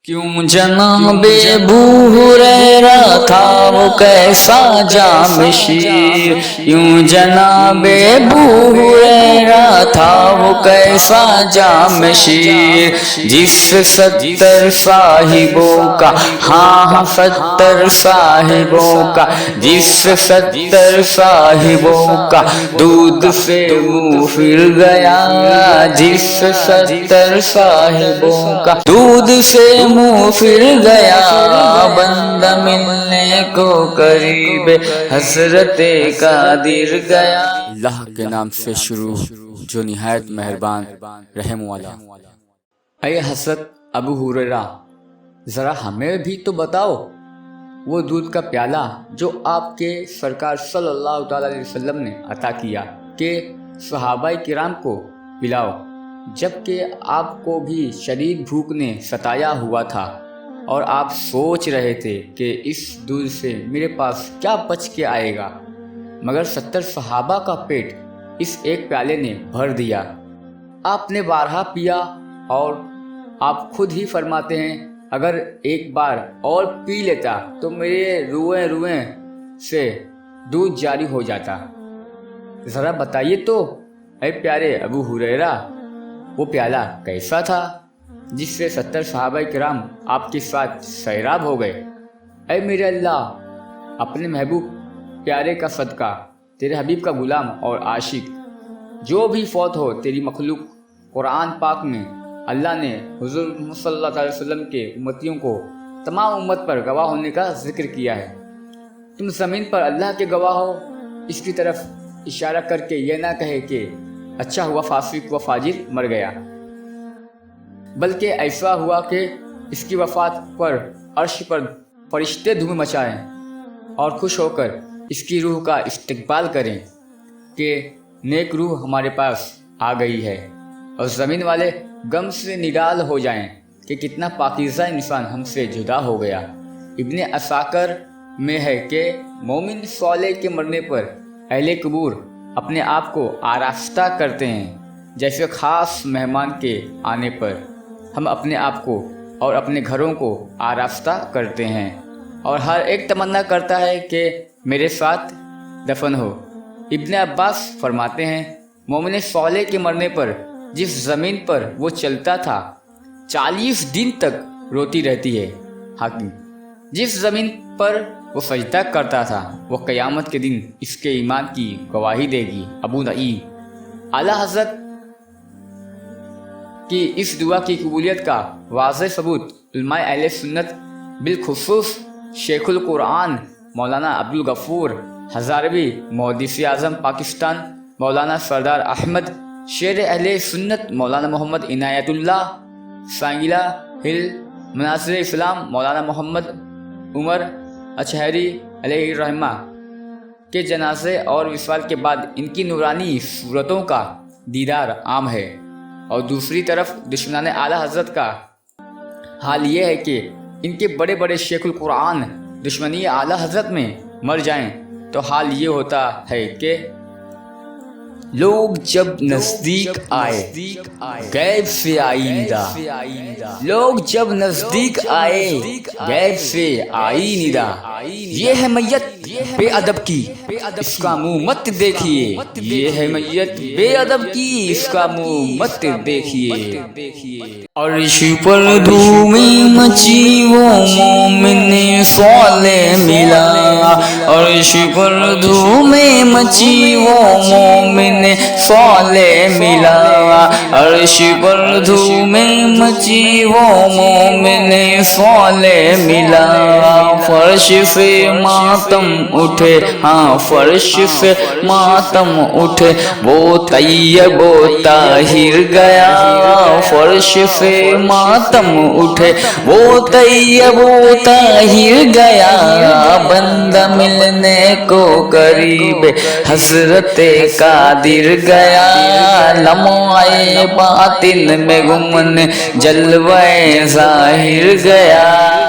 کیوں جنابِ بو-Hurera تھا وہ کیسا جام شیر، کیوں جنابِ بو-Hurera تھا وہ کیسا جام شیر، جس سے 70 صاحبوں کا، ہاں 70 صاحبوں کا، جس سے 70 صاحبوں کا دودھ سے منہ پھر گیا، جس سے 70 صاحبوں کا دودھ سے منہ پھر گیا، بندہ ملنے کو قریب حضرت قادر گیا۔ اللہ کے نام سے شروع جو نہایت مہربان رحم والا۔ اے حضرت ابو-Hurera، ذرا ہمیں بھی تو بتاؤ وہ دودھ کا پیالہ جو آپ کے سرکار صلی اللہ تعالیٰ علیہ وسلم نے عطا کیا کہ صحابہ کرام کو پلاؤ، جبکہ آپ کو بھی شدید بھوک نے ستایا ہوا تھا اور آپ سوچ رہے تھے کہ اس دودھ سے میرے پاس کیا بچ کے آئے گا، مگر 70 صحابہ کا پیٹ اس ایک پیالے نے بھر دیا۔ آپ نے بارہا پیا اور آپ خود ہی فرماتے ہیں اگر ایک بار اور پی لیتا تو میرے روئیں روئیں سے دودھ جاری ہو جاتا۔ ذرا بتائیے تو اے پیارے ابو-Hurera، وہ پیالہ کیسا تھا جس سے 70 صحابہ کرام آپ کے ساتھ سیراب ہو گئے؟ اے میرے اللہ، اپنے محبوب پیارے کا صدقہ، تیرے حبیب کا غلام اور عاشق جو بھی فوت ہو تیری مخلوق، قرآن پاک میں اللہ نے حضور صلی اللہ علیہ وسلم کے امتیوں کو تمام امت پر گواہ ہونے کا ذکر کیا ہے۔ تم زمین پر اللہ کے گواہ ہو، اس کی طرف اشارہ کر کے یہ نہ کہے کہ اچھا ہوا فاسق و فاجر مر گیا، بلکہ ایسا ہوا کہ اس کی وفات پر عرش پر فرشتے دھوم مچائیں اور خوش ہو کر اس کی روح کا استقبال کریں کہ نیک روح ہمارے پاس آ گئی ہے، اور زمین والے غم سے نڈال ہو جائیں کہ کتنا پاکیزہ انسان ہم سے جدا ہو گیا۔ ابن عساکر میں ہے کہ مومن صالح کے مرنے پر اہل قبور اپنے آپ کو آراستہ کرتے ہیں، جیسے خاص مہمان کے آنے پر ہم اپنے آپ کو اور اپنے گھروں کو آراستہ کرتے ہیں، اور ہر ایک تمنا کرتا ہے کہ میرے ساتھ دفن ہو۔ ابن عباس فرماتے ہیں مومن صالح کے مرنے پر جس زمین پر وہ چلتا تھا 40 دن تک روتی رہتی ہے۔ حاکم، جس زمین پر وہ سجدہ کرتا تھا وہ قیامت کے دن اس کے ایمان کی گواہی دے گی۔ ابو نعیم۔ اعلیٰ حضرت کی اس دعا کی قبولیت کا واضح ثبوت علماء اہل سنت، بالخصوص شیخ القرآن مولانا عبدالغفور ہزاروی، محدث اعظم پاکستان مولانا سردار احمد، شیر اہل سنت مولانا محمد عنایت اللہ سانگیلا ہل، مناظر اسلام مولانا محمد عمر اچہری علیہ الرحمہ کے جنازے اور وصال کے بعد ان کی نورانی صورتوں کا دیدار عام ہے، اور دوسری طرف دشمنان اعلیٰ حضرت کا حال یہ ہے کہ ان کے بڑے بڑے شیخ القرآن دشمنی اعلیٰ حضرت میں مر جائیں تو حال یہ ہوتا ہے کہ لوگ جب نزدیک آئے غیب سے آئی ندا، لوگ جب نزدیک آئے غیب سے آئی ندا، یہ ہے میت بے ادب کی اس کا منہ مت دیکھیے، یہ ہے میت بے ادب کی اس کا منہ مت دیکھیے۔ عرش پر دھومے مچی وہ مومن صالح ملا، عرش پر دھومے مچی وہ مومن صالح ملا، عرش پر دھومے مچی وہ مومن صالح ملا، فرش سے ماتم اٹھے، ہاں فرش سے ماتم اٹھے، وہ طیب و طاہر گیا، فرش سے ماتم اٹھے وہ طیب و طاہر گیا، بندہ ملنے کو قریب حضرت قادر گیا، لمعے باطن میں گمن جلوہ ظاہر گیا۔